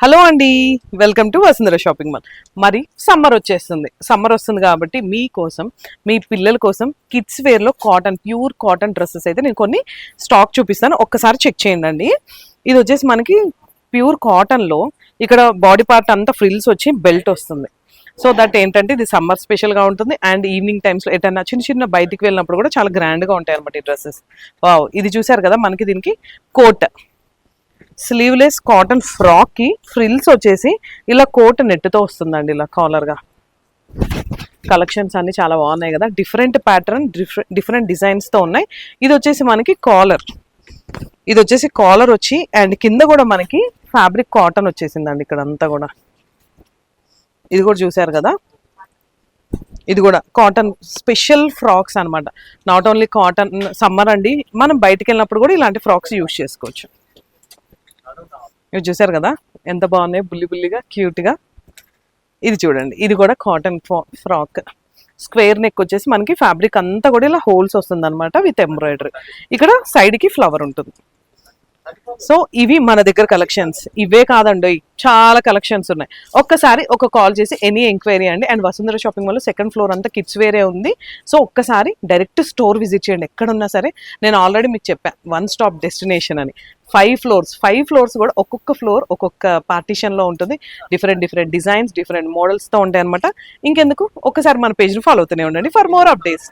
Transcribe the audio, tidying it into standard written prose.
Hello అండి, welcome to Vasundhara shopping mall. మరి summer వస్తుంది కాబట్టి మీకోసం, మీ పిల్లల కోసం కిడ్స్ వేర్లో ప్యూర్ కాటన్ డ్రెస్సెస్ అయితే నేను కొన్ని స్టాక్ చూపిస్తాను. ఒక్కసారి చెక్ చేయండి. ఇది వచ్చేసి మనకి ప్యూర్ కాటన్లో ఇక్కడ బాడీ పార్ట్ అంతా ఫ్రిల్స్ వచ్చి బెల్ట్ వస్తుంది. సో దట్ ఏంటంటే ఇది సమ్మర్ స్పెషల్గా ఉంటుంది. అండ్ ఈవినింగ్ టైమ్స్లో ఎటన్నా చిన్న బయటికి వెళ్ళినప్పుడు కూడా చాలా గ్రాండ్గా ఉంటాయి అనమాట ఈ డ్రెస్సెస్. వావ్, ఇది చూసారు కదా, మనకి దీనికి కోట్ స్లీవ్లెస్ కాటన్ ఫ్రాక్ కి ఫ్రిల్స్ వచ్చేసి ఇలా కోట్ నెట్తో వస్తుందండి, ఇలా కాలర్ గా. కలెక్షన్స్ అన్ని చాలా బాగున్నాయి కదా, డిఫరెంట్ ప్యాటర్న్, డిఫరెంట్ డిజైన్స్ తో ఉన్నాయి. ఇది వచ్చేసి మనకి కాలర్ వచ్చి అండ్ కింద కూడా మనకి ఫ్యాబ్రిక్ కాటన్ వచ్చేసిందండి ఇక్కడ అంతా కూడా. ఇది కూడా చూసారు కదా, ఇది కూడా కాటన్ స్పెషల్ ఫ్రాక్స్ అనమాట. నాట్ ఓన్లీ కాటన్, సమ్మర్ అండి, మనం బయటకు వెళ్ళినప్పుడు కూడా ఇలాంటి ఫ్రాక్స్ యూజ్ చేసుకోవచ్చు. ఇవి చూసారు కదా ఎంత బాగున్నాయి, బుల్లిగా క్యూట్గా. ఇది చూడండి, ఇది కూడా కాటన్ ఫ్రాక్. స్క్వేర్ నెక్ వచ్చేసి మనకి ఫ్యాబ్రిక్ అంతా కూడా ఇలా హోల్స్ వస్తుంది అనమాట విత్ ఎంబ్రాయిడరీ. ఇక్కడ సైడ్కి ఫ్లవర్ ఉంటుంది. సో ఇవి మన దగ్గర కలెక్షన్స్. ఇవే కాదండి, చాలా కలెక్షన్స్ ఉన్నాయి. ఒక్కసారి ఒక కాల్ చేసి ఎనీ ఎంక్వైరీ అండి. And Vasundhara shopping mall second floor అంతా కిడ్స్ వేరే ఉంది. సో ఒక్కసారి డైరెక్ట్ స్టోర్ విజిట్ చేయండి. ఎక్కడున్నా సరే, నేను ఆల్రెడీ మీకు చెప్పాను వన్ స్టాప్ డెస్టినేషన్ అని. 5 ఫ్లోర్స్ కూడా ఒక్కొక్క ఫ్లోర్ ఒక్కొక్క పార్టీషన్లో ఉంటుంది. డిఫరెంట్ డిజైన్స్, డిఫరెంట్ మోడల్స్తో ఉంటాయి అనమాట. ఇంకెందుకు, ఒక్కసారి మన పేజ్ని ఫాలో అవుతూనే ఉండండి ఫర్ మోర్ అప్డేట్స్.